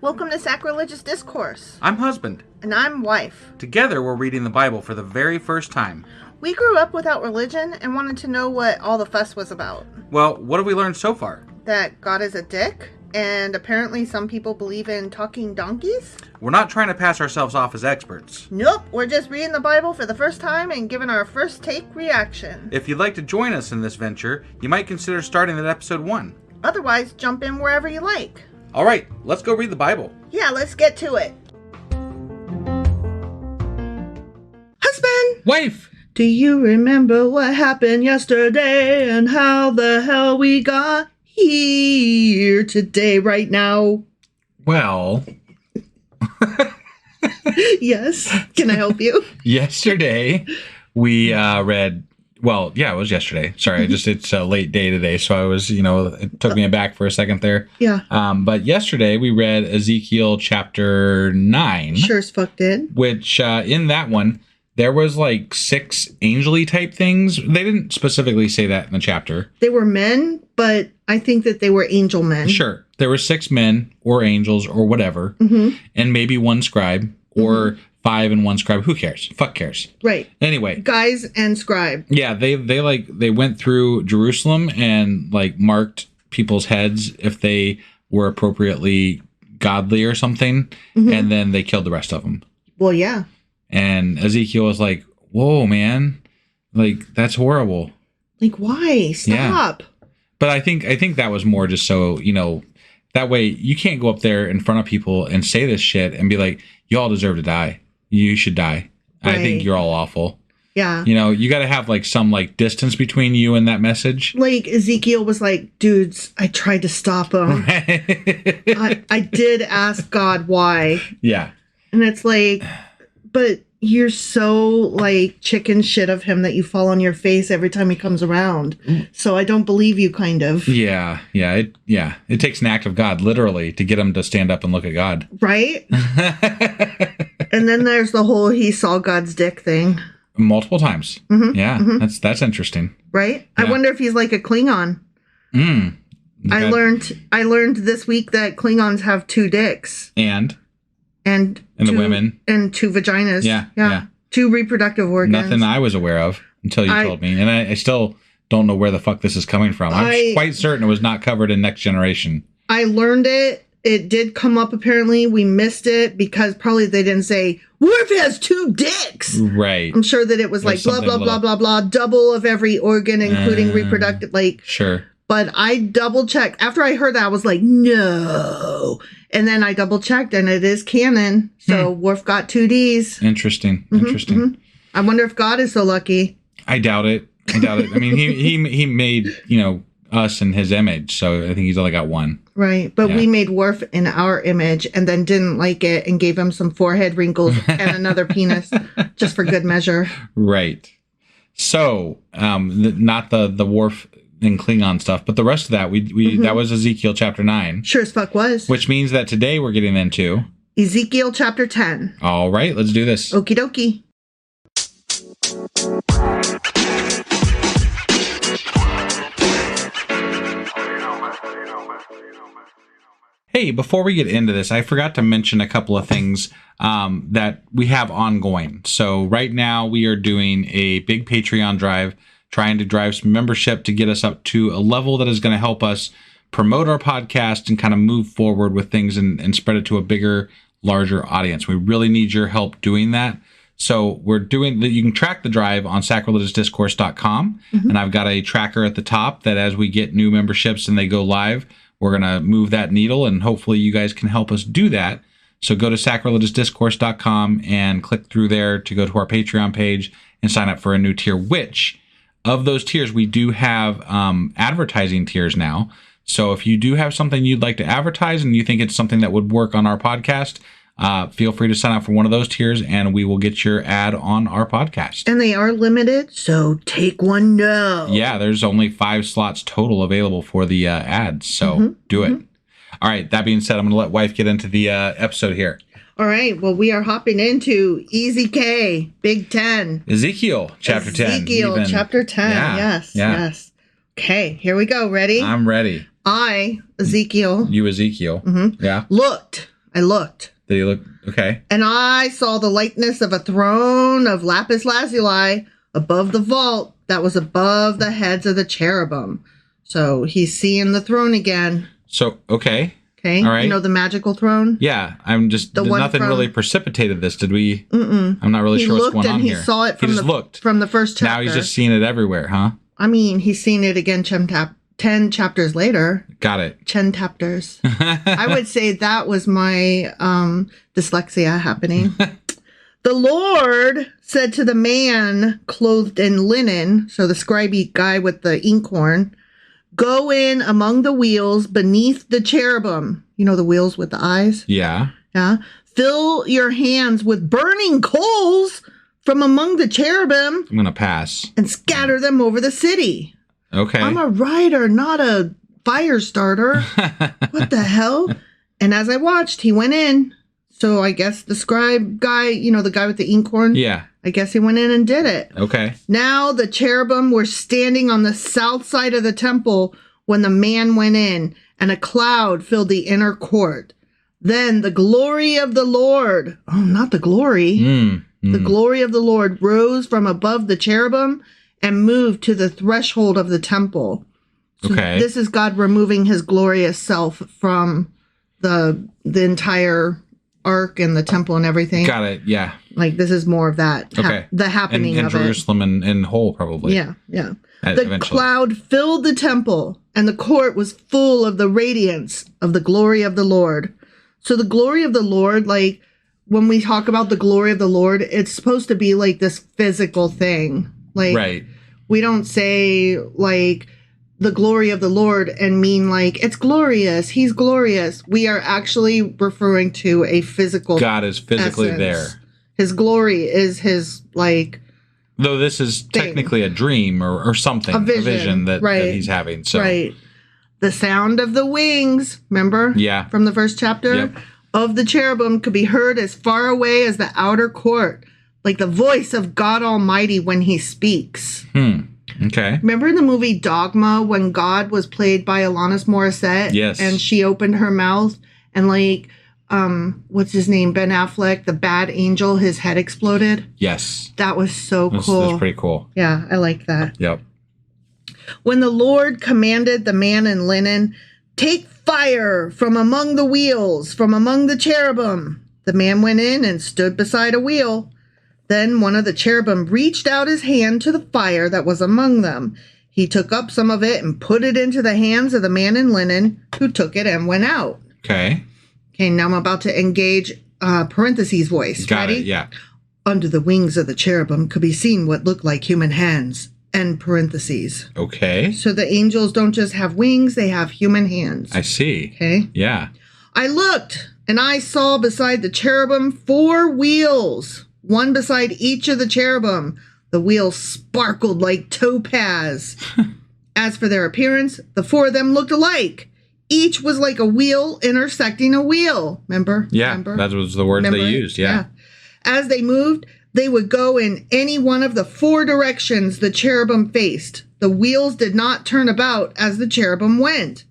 Welcome to Sacrilegious Discourse. I'm husband. And I'm wife. Together, we're reading the Bible for the very first time. We grew up without religion and wanted to know what all the fuss was about. Well, what have we learned so far? That God is a dick, and apparently some people believe in talking donkeys? We're not trying to pass ourselves off as experts. Nope, we're just reading the Bible for the first time and giving our first take reaction. If you'd like to join us in this venture, you might consider starting at episode 1. Otherwise, jump in wherever you like. All right, let's go read the Bible. Yeah, let's get to it. Husband! Wife! Do you remember what happened yesterday and how the hell we got here today right now? Well, Yes. Can I help you? yesterday we read, well, yeah, it was yesterday. Sorry, it's a late day today, so I was, it took me aback for a second there. Yeah. But yesterday we read Ezekiel Chapter 9. Sure as fuck did. Which, in that one, there was like 6 angel-y type things. They didn't specifically say that in the chapter. They were men, but I think that they were angel men. Sure. There were 6 men or angels or whatever, and maybe 1 scribe or 5 and 1 scribe. Who cares? Fuck cares. Right. Anyway. Guys and scribe. Yeah, they went through Jerusalem and like marked people's heads if they were appropriately godly or something, and then they killed the rest of them. Well, yeah. And Ezekiel was like, "Whoa, man. Like that's horrible." Like, why? Stop. Yeah. But I think that was more just so, that way you can't go up there in front of people and say this shit and be like, "You all deserve to die. You should die. Right. I think you're all awful." Yeah. You got to have like some like distance between you and that message. Like Ezekiel was like, dudes, I tried to stop him. I did ask God why. Yeah. And it's like, but you're so like chicken shit of him that you fall on your face every time he comes around. So I don't believe you, kind of. Yeah. It takes an act of God, literally, to get him to stand up and look at God. Right? And then there's the whole he saw God's dick thing. Multiple times. Yeah. That's interesting. Right? Yeah. I wonder if he's like a Klingon. I learned this week that Klingons have 2 dicks. And the women. And 2 vaginas. Yeah. 2 reproductive organs. Nothing I was aware of until you told me. And I still don't know where the fuck this is coming from. I'm quite certain it was not covered in Next Generation. I learned it. It did come up, apparently. We missed it because probably they didn't say, Worf has 2 dicks. Right. I'm sure that it was like blah, blah, blah, blah, blah, double of every organ, including reproductive, like. Sure. But I double checked. After I heard that, I was like, no. And then I double checked and it is canon. So Worf got 2 Ds. Interesting. I wonder if God is so lucky. I doubt it. I mean, he made, us in his image. So I think he's only got 1. Right. But we made Worf in our image and then didn't like it and gave him some forehead wrinkles and another penis just for good measure. Right. So, not the Worf and Klingon stuff, but the rest of that, we that was Ezekiel Chapter 9. Sure as fuck was. Which means that today we're getting into Ezekiel Chapter 10. All right, let's do this. Okie dokie. Hey, before we get into this, I forgot to mention a couple of things that we have ongoing. So right now we are doing a big Patreon drive, trying to drive some membership to get us up to a level that is going to help us promote our podcast and kind of move forward with things and spread it to a bigger, larger audience. We really need your help doing that. So we're doing that. You can track the drive on sacrilegiousdiscourse.com. And I've got a tracker at the top that as we get new memberships and they go live, we're going to move that needle, and hopefully you guys can help us do that. So go to sacrilegiousdiscourse.com and click through there to go to our Patreon page and sign up for a new tier, which of those tiers, we do have advertising tiers now. So if you do have something you'd like to advertise and you think it's something that would work on our podcast, feel free to sign up for one of those tiers and we will get your ad on our podcast. And they are limited, so take one now. Yeah, there's only 5 slots total available for the ads, so do it. All right, that being said, I'm going to let wife get into the episode here. All right, well, we are hopping into EZK, Big 10. Ezekiel Chapter 10. Ezekiel Chapter 10, yes. Okay, here we go. Ready? I'm ready. I, Ezekiel, You, Ezekiel. Yeah. I looked. Did he look? Okay. And I saw the likeness of a throne of lapis lazuli above the vault that was above the heads of the cherubim. So he's seeing the throne again. So, okay. Okay. All right. You know the magical throne? Yeah. I'm just, nothing really precipitated this. Did we? I'm not really sure what's going on here. He saw it looked from the first chapter. Now he's just seeing it everywhere, huh? I mean, he's seen it again 10 chapters later. Got it. 10 chapters. I would say that was my dyslexia happening. The Lord said to the man clothed in linen, so the scribey guy with the inkhorn, go in among the wheels beneath the cherubim. You know the wheels with the eyes? Yeah. Yeah. Fill your hands with burning coals from among the cherubim. I'm going to pass. And scatter them over the city. Okay. I'm a writer, not a fire starter. What the hell? And as I watched, he went in. So I guess the scribe guy, you know, the guy with the inkhorn. Yeah. I guess he went in and did it. Okay. Now the cherubim were standing on the south side of the temple when the man went in, and a cloud filled the inner court. Then the glory of the Lord, not the glory, the glory of the Lord rose from above the cherubim and moved to the threshold of the temple. So okay. This is God removing his glorious self from the entire ark and the temple and everything. Got it. Yeah. Like this is more of that. Okay. The happening in of Jerusalem and whole probably. Yeah. Yeah. The Eventually. cloud filled the temple, and the court was full of the radiance of the glory of the Lord. So the glory of the Lord, like when we talk about the glory of the Lord, it's supposed to be like this physical thing. Like right. We don't say like the glory of the Lord and mean like it's glorious. He's glorious. We are actually referring to a physical God is physically essence. there. His glory is his like. Though this is technically a dream or something, a vision that he's having. So. Right. The sound of the wings, remember? Yeah. From the first chapter? Yep. Of the cherubim could be heard as far away as the outer court, like the voice of God Almighty when he speaks. Okay. Remember in the movie Dogma when God was played by Alanis Morissette? Yes. And she opened her mouth and like, what's his name? Ben Affleck, the bad angel, his head exploded. Yes. That was so cool. That's pretty cool. Yeah, I like that. Yep. When the Lord commanded the man in linen, take fire from among the wheels, from among the cherubim. The man went in and stood beside a wheel. Then one of the cherubim reached out his hand to the fire that was among them. He took up some of it and put it into the hands of the man in linen, who took it and went out. Okay. Okay, now I'm about to engage parentheses voice. Got Ready? it, yeah. Under the wings of the cherubim could be seen what looked like human hands. End parentheses. Okay. So the angels don't just have wings, they have human hands. I see. Okay. Yeah. I looked, and I saw beside the cherubim 4 wheels, one beside each of the cherubim. The wheels sparkled like topaz. As for their appearance, the 4 of them looked alike. Each was like a wheel intersecting a wheel. Remember? Yeah, Remember? that was the word they used. Yeah. As they moved, they would go in any one of the 4 directions the cherubim faced. The wheels did not turn about as the cherubim went.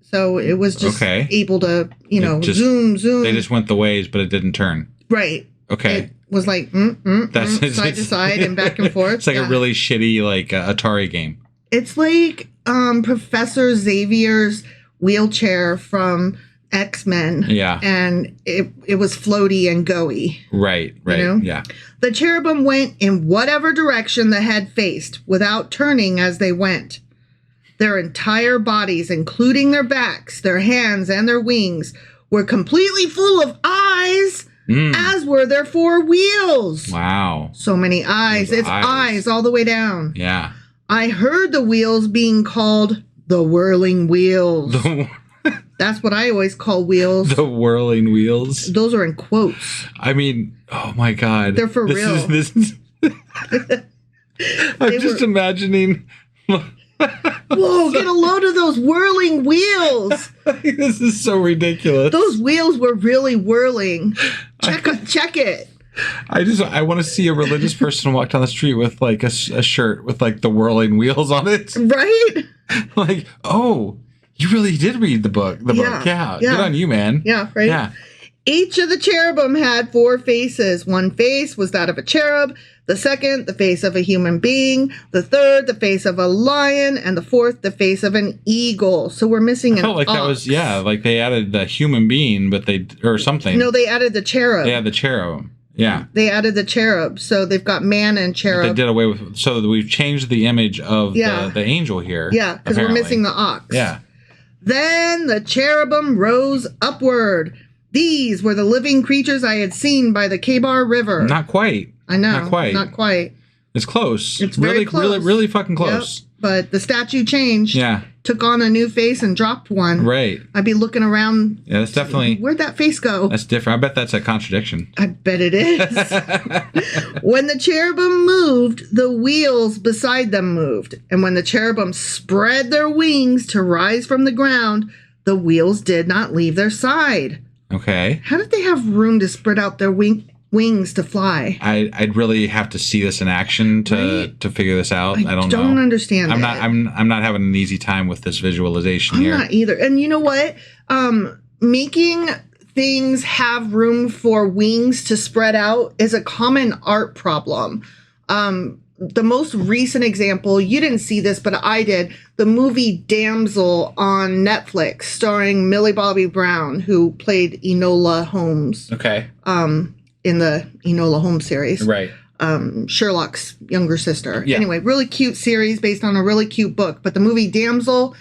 So it was just able to, zoom. They just went the ways, but it didn't turn. Right. Okay. It was like side to side and back and forth. It's like a really shitty Atari game. It's like Professor Xavier's wheelchair from X-Men. Yeah. And it was floaty and goey. Right. You know? Yeah. The cherubim went in whatever direction the head faced, without turning as they went. Their entire bodies, including their backs, their hands, and their wings, were completely full of eyes, as were their 4 wheels. Wow. So many eyes. It's eyes all the way down. Yeah. I heard the wheels being called the whirling wheels. That's what I always call wheels. The whirling wheels. Those are in quotes. I mean, oh my God. They're for real. I'm just imagining. Whoa, get a load of those whirling wheels. This is so ridiculous. Those wheels were really whirling. Check it. I want to see a religious person walk down the street with like a shirt with like the whirling wheels on it. Right? Like, oh, you really did read the book. Yeah. Good on you, man. Yeah, right? Yeah. Each of the cherubim had 4 faces. One face was that of a cherub. The second, the face of a human being. The third, the face of a lion. And the fourth, the face of an eagle. So we're missing an ox. That was, like they added the human being, or something. No, they added the cherub. They had the cherub. Yeah. They added the cherub. So they've got man and cherub. But they did away with, so we've changed the image of the angel here. Yeah, because we're missing the ox. Yeah. Then the cherubim rose upward. These were the living creatures I had seen by the Kabar River. Not quite. I know. Not quite. It's close. It's very close. Really fucking close. Yep. But the statue changed. Yeah. Took on a new face and dropped one. Right. I'd be looking around. Yeah, that's definitely... Where'd that face go? That's different. I bet that's a contradiction. I bet it is. When the cherubim moved, the wheels beside them moved. And when the cherubim spread their wings to rise from the ground, the wheels did not leave their side. Okay. How did they have room to spread out their wings to fly? I'd really have to see this in action to figure this out. I don't know. I don't understand. I'm not having an easy time with this visualization here. I'm not either. And you know what? Making things have room for wings to spread out is a common art problem. The most recent example, you didn't see this, but I did. The movie Damsel on Netflix, starring Millie Bobby Brown, who played Enola Holmes. Okay. In the Enola Holmes series. Right. Sherlock's younger sister. Yeah. Anyway, really cute series based on a really cute book. But the movie Damsel,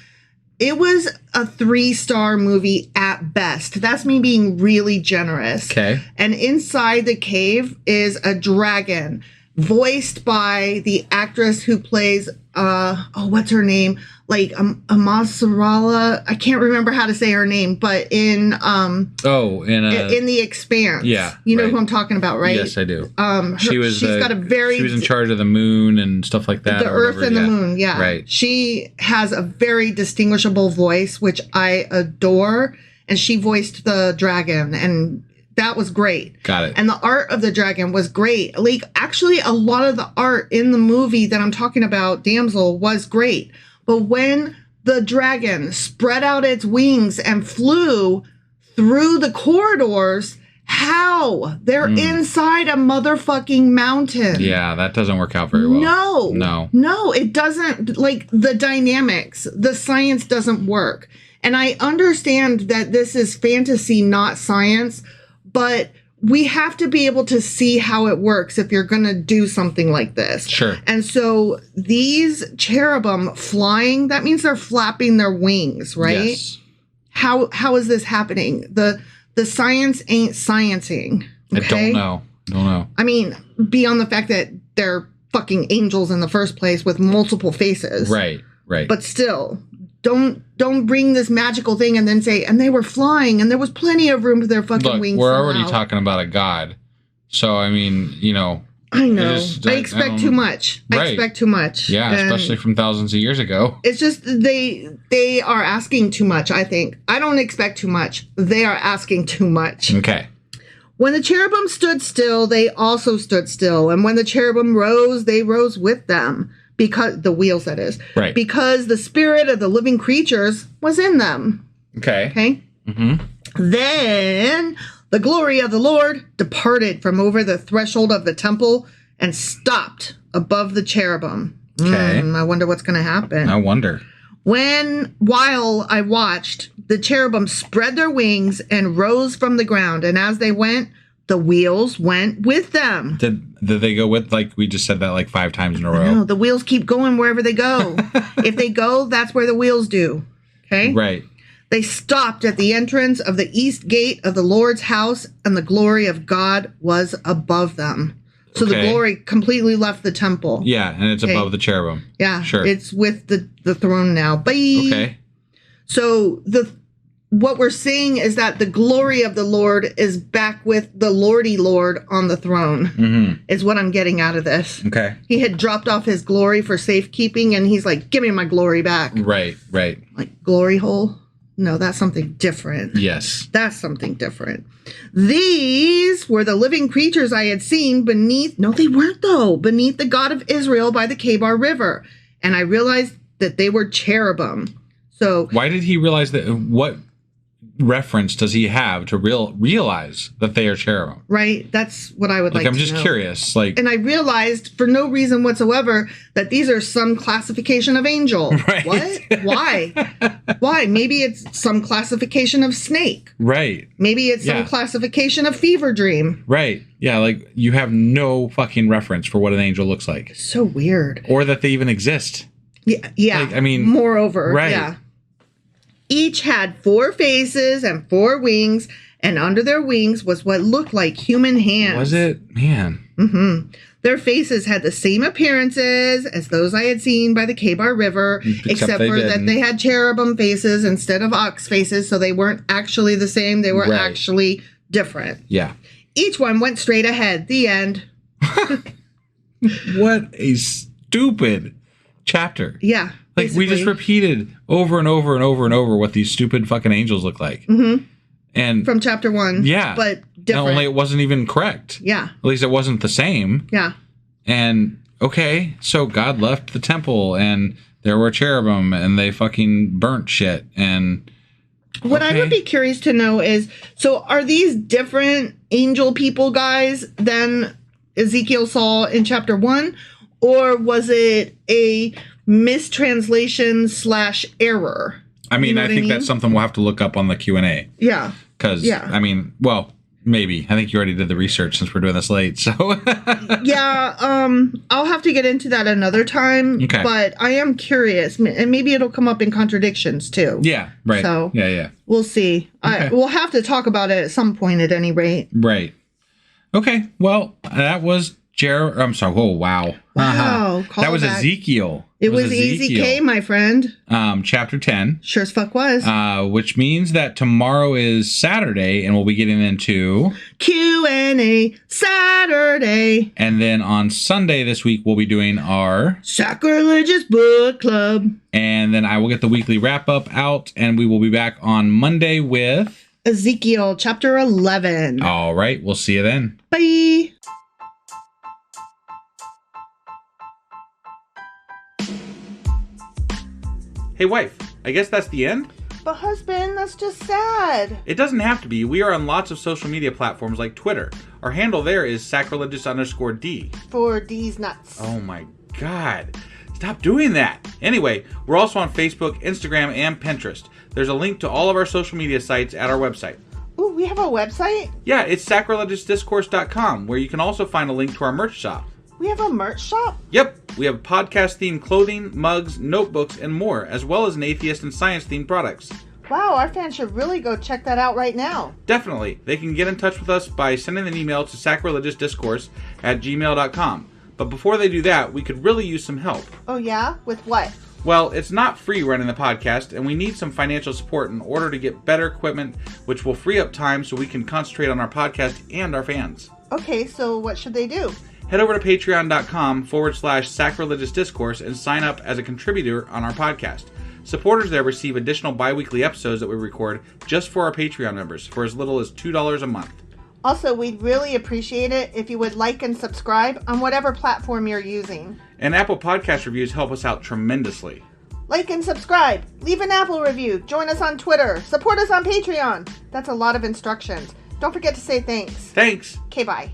it was a 3-star movie at best. That's me being really generous. Okay. And inside the cave is a dragon, voiced by the actress who plays, what's her name? Like, Amasarala. I can't remember how to say her name, but in The Expanse. Yeah. You know who I'm talking about, right? Yes, I do. She was in charge of the moon and stuff like that. The Earth and the moon, yeah. Right. She has a very distinguishable voice, which I adore, and she voiced the dragon, and that was great. Got it. And the art of the dragon was great. Like, actually, a lot of the art in the movie that I'm talking about, Damsel, was great. But when the dragon spread out its wings and flew through the corridors, how? They're inside a motherfucking mountain. Yeah, that doesn't work out very well. No, it doesn't. Like, the dynamics, the science doesn't work. And I understand that this is fantasy, not science, but we have to be able to see how it works if you're going to do something like this. Sure. And so these cherubim flying, that means they're flapping their wings, right? Yes. How is this happening? The science ain't sciencing. Okay? I don't know. I mean, beyond the fact that they're fucking angels in the first place with multiple faces. Right. But still, don't bring this magical thing and then say, and they were flying and there was plenty of room for their fucking wings. We're already talking about a god. So, I mean, I know. I expect too much. Right. I expect too much. Yeah, especially from thousands of years ago. It's just they are asking too much, I think. I don't expect too much. They are asking too much. Okay. When the cherubim stood still, they also stood still. And when the cherubim rose, they rose with them. Because the wheels, that is. Right. Because the spirit of the living creatures was in them. Okay. Mm-hmm. Then the glory of the Lord departed from over the threshold of the temple and stopped above the cherubim. Okay. I wonder what's going to happen. I wonder. While I watched, the cherubim spread their wings and rose from the ground. And as they went, the wheels went with them. Did they go with, like, we just said that like 5 times in a row? No, the wheels keep going wherever they go. If they go, that's where the wheels do. Okay? Right. They stopped at the entrance of the east gate of the Lord's house, and the glory of God was above them. So the glory completely left the temple. Yeah, and it's above the cherubim. Yeah, sure. It's with the throne now. Bye. Okay. So what we're seeing is that the glory of the Lord is back with the Lordy Lord on the throne, is what I'm getting out of this. Okay. He had dropped off his glory for safekeeping, and he's like, give me my glory back. Right. Like, glory hole. No, that's something different. Yes. That's something different. These were the living creatures I had seen beneath. No, they weren't, though. Beneath the God of Israel by the Kebar River. And I realized that they were cherubim. So why did he realize that? What reference does he have to realize that they are cherubim? Right? That's what I would like to know. I'm just curious. Like, and I realized for no reason whatsoever that these are some classification of angel. Right. What? Why? Why? Maybe it's some classification of snake. Right. Maybe it's some classification of fever dream. Right. Yeah, like you have no fucking reference for what an angel looks like. So weird. Or that they even exist. Yeah. Yeah. Like, I mean, moreover, right. Yeah. Each had 4 faces and 4 wings, and under their wings was what looked like human hands. Was it? Man. Mm-hmm. Their faces had the same appearances as those I had seen by the Kebar River, except for that they had cherubim faces instead of ox faces, so they weren't actually the same. They were actually different. Yeah. Each one went straight ahead. The end. What a stupid chapter. Yeah. Like, we just repeated over and over and over and over what these stupid fucking angels look like. Mm-hmm. And from chapter 1. Yeah. But different. Not only it wasn't even correct. Yeah. At least it wasn't the same. Yeah. And, okay, so God left the temple, and there were cherubim, and they fucking burnt shit, and... What I would be curious to know is, so are these different angel people guys than Ezekiel saw in chapter 1? Or was it a mistranslation / error? I mean, I think that's something we'll have to look up on the Q&A. Yeah. Because, I mean, well, maybe. I think you already did the research since we're doing this late, so... Yeah, I'll have to get into that another time. Okay. But I am curious, and maybe it'll come up in contradictions, too. Yeah, right. So, yeah. We'll see. Okay. We'll have to talk about it at some point, at any rate. Right. Okay, well, that was... I'm sorry. Oh, wow. Wow. That was Ezekiel. It was EZK, my friend. Chapter 10. Sure as fuck was. Which means that tomorrow is Saturday, and we'll be getting into... Q&A Saturday. And then on Sunday this week, we'll be doing our... Sacrilegious Book Club. And then I will get the weekly wrap-up out, and we will be back on Monday with... Ezekiel Chapter 11. All right. We'll see you then. Bye. Hey, wife, I guess that's the end? But husband, that's just sad. It doesn't have to be. We are on lots of social media platforms like Twitter. Our handle there is sacrilegious_D. For D's nuts. Oh my God. Stop doing that. Anyway, we're also on Facebook, Instagram, and Pinterest. There's a link to all of our social media sites at our website. Ooh, we have a website? Yeah, it's sacrilegiousdiscourse.com, where you can also find a link to our merch shop. We have a merch shop? Yep, we have podcast-themed clothing, mugs, notebooks, and more, as well as an atheist and science-themed products. Wow, our fans should really go check that out right now. Definitely. They can get in touch with us by sending an email to sacrilegiousdiscourse@gmail.com. But before they do that, we could really use some help. Oh yeah? With what? Well, it's not free running the podcast, and we need some financial support in order to get better equipment, which will free up time so we can concentrate on our podcast and our fans. Okay, so what should they do? Head over to patreon.com/sacrilegiousdiscourse and sign up as a contributor on our podcast. Supporters there receive additional bi-weekly episodes that we record just for our Patreon members for as little as $2 a month. Also, we'd really appreciate it if you would like and subscribe on whatever platform you're using. And Apple Podcast reviews help us out tremendously. Like and subscribe. Leave an Apple review. Join us on Twitter. Support us on Patreon. That's a lot of instructions. Don't forget to say thanks. Thanks. Okay, bye.